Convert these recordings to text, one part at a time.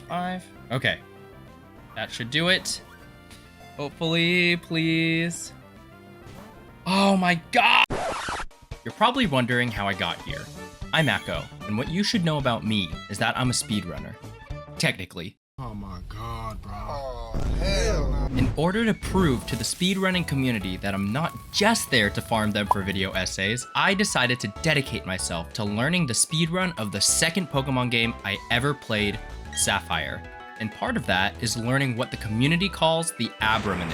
5. Okay. That should do it. Hopefully, please. Oh my god! You're probably wondering how I got here. I'm Echo, and what you should know about me is that I'm a speedrunner. Technically. Oh my god, bro. Oh, hell no. In order to prove to the speedrunning community that I'm not just there to farm them for video essays, I decided to dedicate myself to learning the speedrun of the second Pokemon game I ever played, Sapphire. And part of that is learning what the community calls the Abra manip.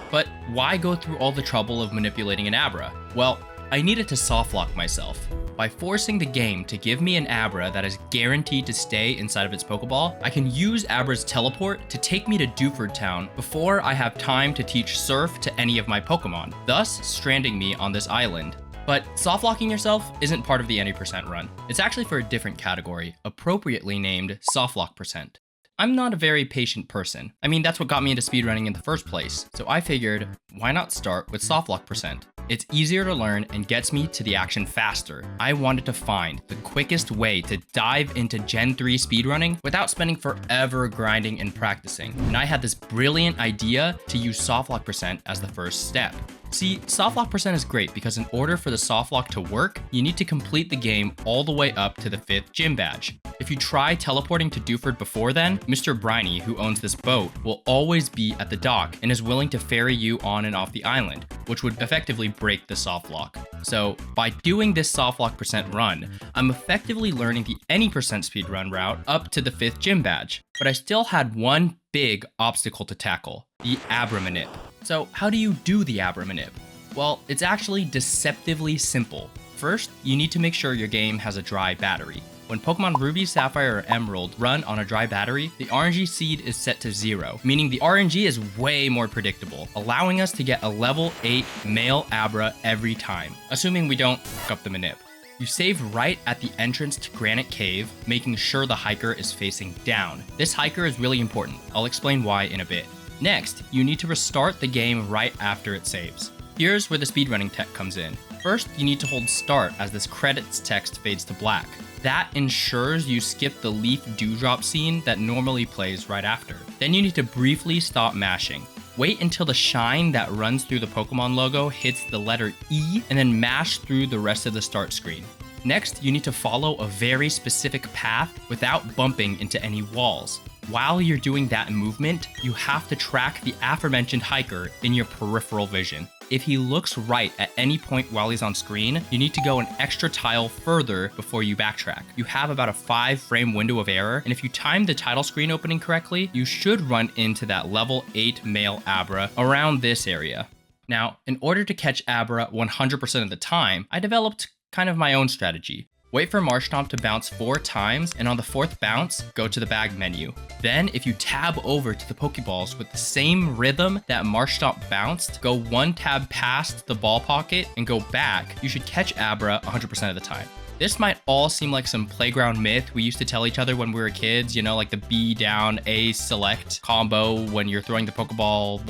But why go through all the trouble of manipulating an Abra? Well, I needed to softlock myself. By forcing the game to give me an Abra that is guaranteed to stay inside of its Pokeball, I can use Abra's teleport to take me to Dewford Town before I have time to teach Surf to any of my Pokemon, thus stranding me on this island. But softlocking yourself isn't part of the any percent run. It's actually for a different category, appropriately named softlock percent. I'm not a very patient person. I mean, that's what got me into speedrunning in the first place. So I figured, why not start with softlock percent? It's easier to learn and gets me to the action faster. I wanted to find the quickest way to dive into Gen 3 speedrunning without spending forever grinding and practicing. And I had this brilliant idea to use softlock percent as the first step. See, softlock percent is great because in order for the softlock to work, you need to complete the game all the way up to the 5th gym badge. If you try teleporting to Dewford before then, Mr. Briny, who owns this boat, will always be at the dock and is willing to ferry you on and off the island, which would effectively break the softlock. So by doing this softlock percent run, I'm effectively learning the any percent speedrun route up to the 5th gym badge. But I still had one big obstacle to tackle, the Abra manip. So how do you do the Abra manip? Well, it's actually deceptively simple. First, you need to make sure your game has a dry battery. When Pokemon Ruby, Sapphire, or Emerald run on a dry battery, the RNG seed is set to 0, meaning the RNG is way more predictable, allowing us to get a level 8 male Abra every time, assuming we don't fuck up the manip. You save right at the entrance to Granite Cave, making sure the hiker is facing down. This hiker is really important. I'll explain why in a bit. Next, you need to restart the game right after it saves. Here's where the speedrunning tech comes in. First, you need to hold start as this credits text fades to black. That ensures you skip the leaf dewdrop scene that normally plays right after. Then you need to briefly stop mashing. Wait until the shine that runs through the Pokemon logo hits the letter E and then mash through the rest of the start screen. Next, you need to follow a very specific path without bumping into any walls. While you're doing that movement, you have to track the aforementioned hiker in your peripheral vision. If he looks right at any point while he's on screen, you need to go an extra tile further before you backtrack. You have about a 5-frame window of error, and if you time the title screen opening correctly, you should run into that level 8 male Abra around this area. Now, in order to catch Abra 100% of the time, I developed kind of my own strategy. Wait for Marshtomp to bounce 4 times, and on the 4th bounce, go to the bag menu. Then, if you tab over to the Pokeballs with the same rhythm that Marshtomp bounced, go 1 tab past the ball pocket and go back, you should catch Abra 100% of the time. This might all seem like some playground myth we used to tell each other when we were kids, you know, like the B down A select combo when you're throwing the Pokeball.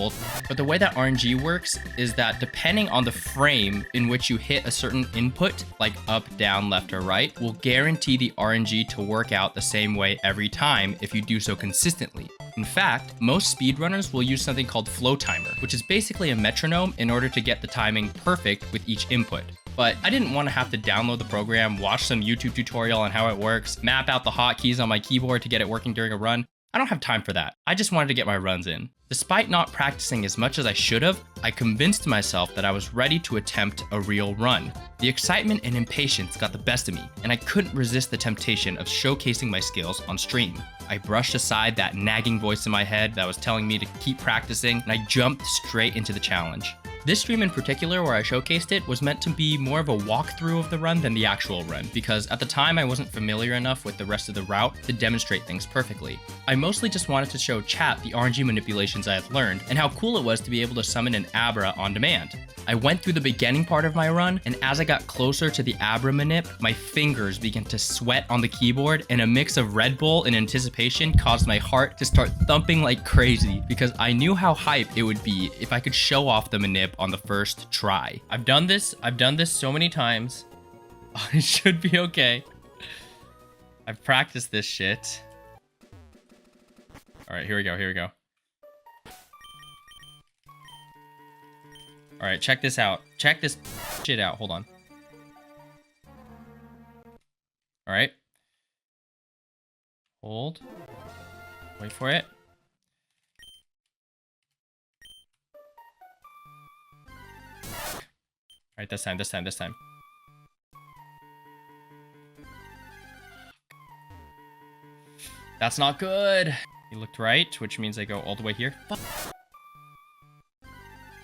But the way that RNG works is that depending on the frame in which you hit a certain input, like up, down, left, or right, will guarantee the RNG to work out the same way every time if you do so consistently. In fact, most speedrunners will use something called Flow Timer, which is basically a metronome in order to get the timing perfect with each input. But I didn't want to have to download the program, watch some YouTube tutorial on how it works, map out the hotkeys on my keyboard to get it working during a run. I don't have time for that. I just wanted to get my runs in. Despite not practicing as much as I should have, I convinced myself that I was ready to attempt a real run. The excitement and impatience got the best of me, and I couldn't resist the temptation of showcasing my skills on stream. I brushed aside that nagging voice in my head that was telling me to keep practicing, and I jumped straight into the challenge. This stream in particular, where I showcased it, was meant to be more of a walkthrough of the run than the actual run, because at the time I wasn't familiar enough with the rest of the route to demonstrate things perfectly. I mostly just wanted to show chat the RNG manipulations I had learned, and how cool it was to be able to summon an Abra on demand. I went through the beginning part of my run, and as I got closer to the Abra manip, my fingers began to sweat on the keyboard, and a mix of Red Bull and anticipation caused my heart to start thumping like crazy, because I knew how hype it would be if I could show off the manip on the first try. I've done this so many times. It should be okay. I've practiced this shit. right, here we go, here we go. All right, check this out. Check this shit out. Hold on. All right. Hold. Wait for it. All right, this time. That's not good. You looked right, which means I go all the way here.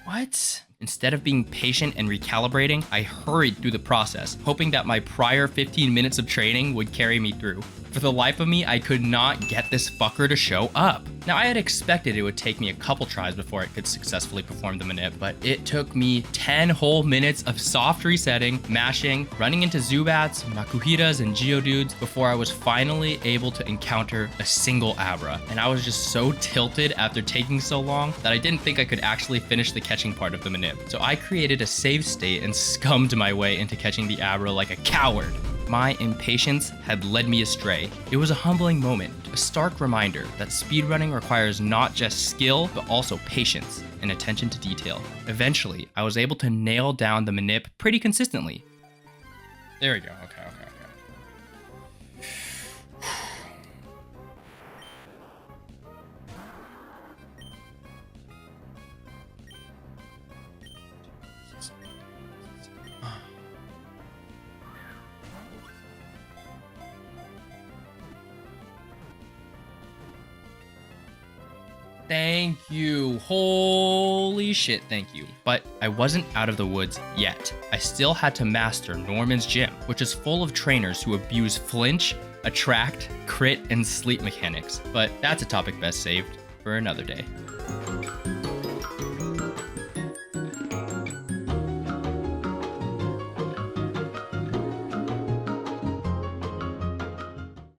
What? Instead of being patient and recalibrating, I hurried through the process, hoping that my prior 15 minutes of training would carry me through. For the life of me, I could not get this fucker to show up. Now, I had expected it would take me a couple tries before I could successfully perform the manip, but it took me 10 whole minutes of soft resetting, mashing, running into Zubats, Makuhiras, and Geodudes before I was finally able to encounter a single Abra. And I was just so tilted after taking so long that I didn't think I could actually finish the catching part of the manip. So I created a save state and scummed my way into catching the Abra like a coward. My impatience had led me astray. It was a humbling moment, a stark reminder that speedrunning requires not just skill, but also patience and attention to detail. Eventually, I was able to nail down the manip pretty consistently. There we go, okay. Thank you. Holy shit, thank you. But I wasn't out of the woods yet. I still had to master Norman's gym, which is full of trainers who abuse flinch, attract, crit, and sleep mechanics. But that's a topic best saved for another day.